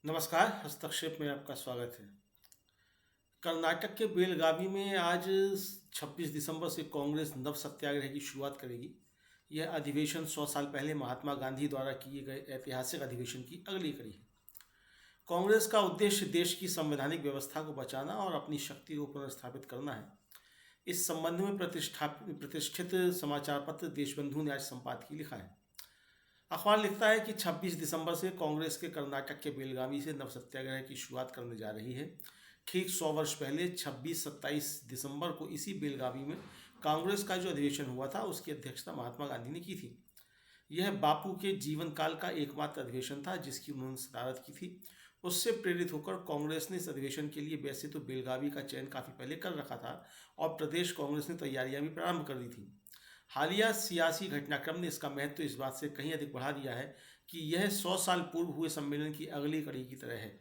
नमस्कार, हस्तक्षेप में आपका स्वागत है। कर्नाटक के बेलगावी में आज 26 दिसंबर से कांग्रेस नव सत्याग्रह की शुरुआत करेगी। यह अधिवेशन 100 साल पहले महात्मा गांधी द्वारा किए गए ऐतिहासिक अधिवेशन की अगली कड़ी है। कांग्रेस का उद्देश्य देश की संवैधानिक व्यवस्था को बचाना और अपनी शक्ति को पुनर्स्थापित करना है। इस संबंध में प्रतिष्ठित समाचार पत्र देशबंधु ने आज संपादकीय लिखा है। अखबार लिखता है कि 26 दिसंबर से कांग्रेस के कर्नाटक के बेलगावी से नव सत्याग्रह की शुरुआत करने जा रही है। ठीक 100 वर्ष पहले 26-27 दिसंबर को इसी बेलगावी में कांग्रेस का जो अधिवेशन हुआ था उसकी अध्यक्षता महात्मा गांधी ने की थी। यह बापू के जीवन काल का एकमात्र अधिवेशन था जिसकी उन्होंने सदारत की थी। उससे प्रेरित होकर कांग्रेस ने इस अधिवेशन के लिए वैसे तो बेलगावी का चयन काफ़ी पहले कर रखा था और प्रदेश कांग्रेस ने तैयारियां भी प्रारंभ कर दी थी। हालिया सियासी घटनाक्रम ने इसका महत्व इस बात से कहीं अधिक बढ़ा दिया है कि यह 100 साल पूर्व हुए सम्मेलन की अगली कड़ी की तरह है।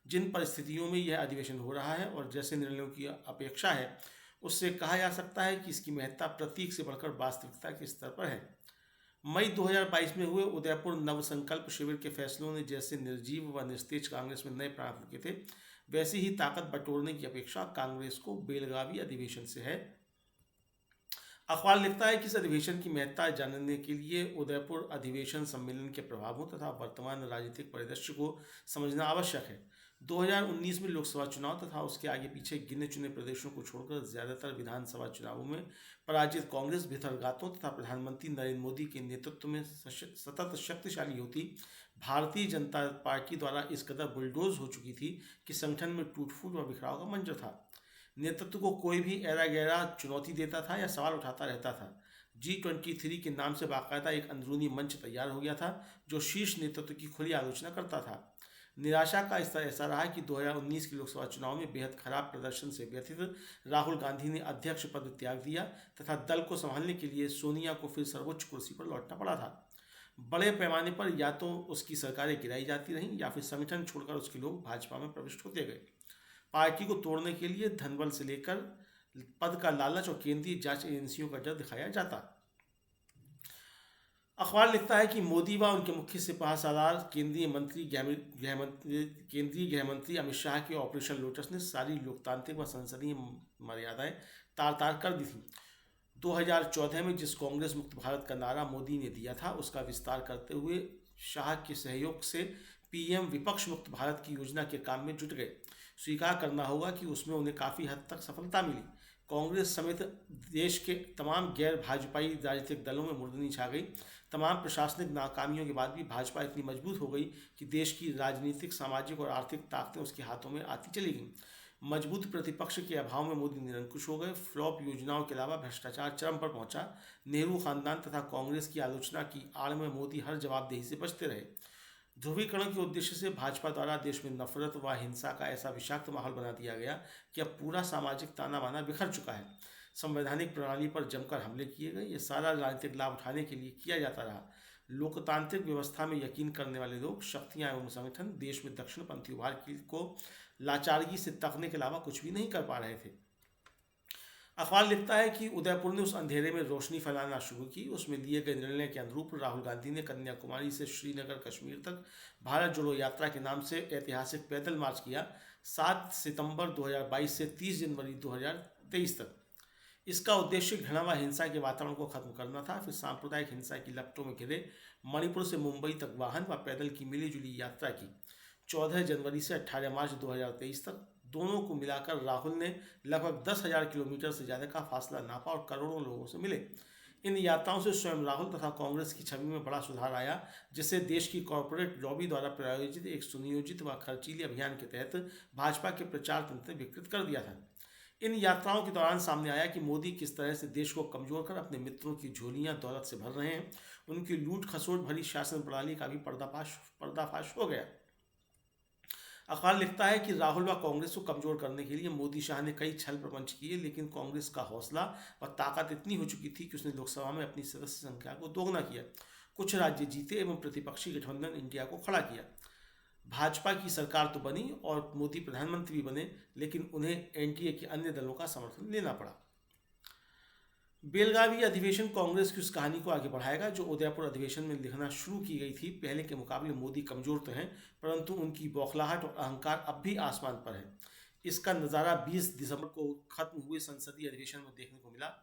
जिन परिस्थितियों में यह अधिवेशन हो रहा है और जैसे निर्णयों की अपेक्षा है, उससे कहा जा सकता है कि इसकी महत्ता प्रतीक से बढ़कर वास्तविकता के स्तर पर है। मई 2022 में हुए उदयपुर नवसंकल्प शिविर के फैसलों ने जैसे निर्जीव व निस्तेज कांग्रेस में नए प्राण फूंके थे, वैसी ही ताकत बटोरने की अपेक्षा कांग्रेस को बेलगावी अधिवेशन से है। अखबार लिखता है कि इस अधिवेशन की महत्ता जानने के लिए उदयपुर अधिवेशन सम्मेलन के प्रभावों तथा वर्तमान राजनीतिक परिदृश्य को समझना आवश्यक है। 2019 में लोकसभा चुनाव तथा उसके आगे पीछे गिने चुने प्रदेशों को छोड़कर ज्यादातर विधानसभा चुनावों में पराजित कांग्रेस भितरघातों तथा प्रधानमंत्री नरेंद्र मोदी के नेतृत्व में सतत शक्तिशाली होती भारतीय जनता पार्टी द्वारा इस कदर बुलडोज हो चुकी थी कि संगठन में टूट फूट व बिखराव का मंजर था। नेतृत्व को कोई भी ऐरा गैरा चुनौती देता था या सवाल उठाता रहता था। G23 के नाम से बाकायदा एक अंदरूनी मंच तैयार हो गया था जो शीर्ष नेतृत्व की खुली आलोचना करता था। निराशा का स्तर ऐसा रहा कि 2019 के लोकसभा चुनाव में बेहद खराब प्रदर्शन से व्यथित राहुल गांधी ने अध्यक्ष पद त्याग दिया तथा दल को संभालने के लिए सोनिया को फिर सर्वोच्च कुर्सी पर लौटना पड़ा था। बड़े पैमाने पर या तो उसकी सरकारें गिराई जाती रहीं या फिर संगठन छोड़कर उसके लोग भाजपा में प्रविष्ट होते गए। पार्टी को तोड़ने के लिए धनबल से लेकर पद का लालच और केंद्रीय जांच एजेंसियों का डर दिखाया जाता। अखबार लिखता है कि मोदी व उनके मुख्य सिपह सालार केंद्रीय गृह मंत्री अमित शाह के ऑपरेशन लोटस ने सारी लोकतांत्रिक व संसदीय मर्यादाएं तार तार कर दी थी। 2014 में जिस कांग्रेस मुक्त भारत का नारा मोदी ने दिया था उसका विस्तार करते हुए शाह के सहयोग से पीएम विपक्ष मुक्त भारत की योजना के काम में जुट गए। स्वीकार करना होगा कि उसमें उन्हें काफ़ी हद तक सफलता मिली। कांग्रेस समेत देश के तमाम गैर भाजपाई राजनीतिक दलों में मुर्दनी छा गई। तमाम प्रशासनिक नाकामियों के बाद भी भाजपा इतनी मजबूत हो गई कि देश की राजनीतिक, सामाजिक और आर्थिक ताकतें उसके हाथों में आती चली गईं। मजबूत प्रतिपक्ष के अभाव में मोदी निरंकुश हो गए। फ्लॉप योजनाओं के अलावा भ्रष्टाचार चरम पर पहुंचा। नेहरू खानदान तथा कांग्रेस की आलोचना की आड़ में मोदी हर जवाबदेही से बचते रहे। ध्रुवीकरण के उद्देश्य से भाजपा द्वारा देश में नफरत व हिंसा का ऐसा विषाक्त माहौल बना दिया गया कि अब पूरा सामाजिक ताना बाना बिखर चुका है। संवैधानिक प्रणाली पर जमकर हमले किए गए। ये सारा राजनीतिक लाभ उठाने के लिए किया जाता रहा। लोकतांत्रिक व्यवस्था में यकीन करने वाले लोग, शक्तियां एवं संगठन देश में दक्षिणपंथी उभार को लाचारगी से तकने के अलावा कुछ भी नहीं कर पा रहे थे। अखबार लिखता है कि उदयपुर ने उस अंधेरे में रोशनी फैलाना शुरू की। उसमें लिए गए निर्णय के अनुरूप राहुल गांधी ने कन्याकुमारी से श्रीनगर कश्मीर तक भारत जोड़ो यात्रा के नाम से ऐतिहासिक पैदल मार्च किया। 7 सितंबर 2022 से 30 जनवरी 2023 तक। इसका उद्देश्य घृणा व हिंसा के वातावरण को खत्म करना था। फिर सांप्रदायिक हिंसा की लपटों में घिरे मणिपुर से मुंबई तक वाहन व पैदल की मिलीजुली यात्रा की। 14 जनवरी से 18 मार्च 2023 तक दोनों को मिलाकर राहुल ने लगभग 10,000 किलोमीटर से ज़्यादा का फासला नापा और करोड़ों लोगों से मिले। इन यात्राओं से स्वयं राहुल तथा कांग्रेस की छवि में बड़ा सुधार आया, जिसे देश की कॉरपोरेट लॉबी द्वारा प्रायोजित एक सुनियोजित व खर्चीले अभियान के तहत भाजपा के प्रचार तंत्र विकृत कर दिया था। इन यात्राओं के दौरान सामने आया कि मोदी किस तरह से देश को कमजोर कर अपने मित्रों की झोलियां दौलत से भर रहे हैं। उनकी लूट खसोट भरी शासन प्रणाली का भी पर्दाफाश हो गया। अखबार लिखता है कि राहुल व कांग्रेस को कमजोर करने के लिए मोदी शाह ने कई छल प्रपंच किए, लेकिन कांग्रेस का हौसला व ताकत इतनी हो चुकी थी कि उसने लोकसभा में अपनी सदस्य संख्या को दोगुना किया, कुछ राज्य जीते एवं प्रतिपक्षी गठबंधन इंडिया को खड़ा किया। भाजपा की सरकार तो बनी और मोदी प्रधानमंत्री भी बने, लेकिन उन्हें एनडीए के अन्य दलों का समर्थन लेना पड़ा। बेलगावी अधिवेशन कांग्रेस की उस कहानी को आगे बढ़ाएगा जो उदयपुर अधिवेशन में लिखना शुरू की गई थी। पहले के मुकाबले मोदी कमजोर तो हैं, परंतु उनकी बौखलाहट और अहंकार अब भी आसमान पर है। इसका नज़ारा 20 दिसंबर को खत्म हुए संसदीय अधिवेशन में देखने को मिला।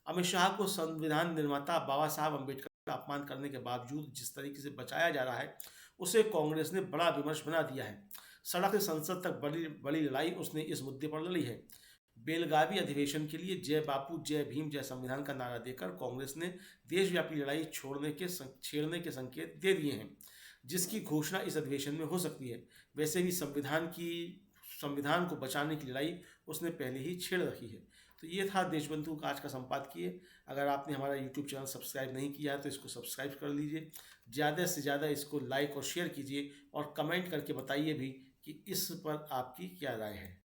अमित शाह को संविधान निर्माता बाबा साहब अम्बेडकर का अपमान करने के बावजूद जिस तरीके से बचाया जा रहा है, उसे कांग्रेस ने बड़ा विमर्श बना दिया है। सड़क से संसद तक बड़ी बड़ी लड़ाई उसने इस मुद्दे पर लड़ी है। बेलगावी अधिवेशन के लिए जय बापू जय भीम जय संविधान का नारा देकर कांग्रेस ने देशव्यापी लड़ाई छेड़ने के संकेत दे दिए हैं, जिसकी घोषणा इस अधिवेशन में हो सकती है। वैसे भी संविधान को बचाने की लड़ाई उसने पहले ही छेड़ रखी है। तो ये था देशबंधु का आज का संपादकीय। अगर आपने हमारा यूट्यूब चैनल सब्सक्राइब नहीं किया है तो इसको सब्सक्राइब कर लीजिए। ज़्यादा से ज़्यादा इसको लाइक और शेयर कीजिए और कमेंट करके बताइए भी कि इस पर आपकी क्या राय है।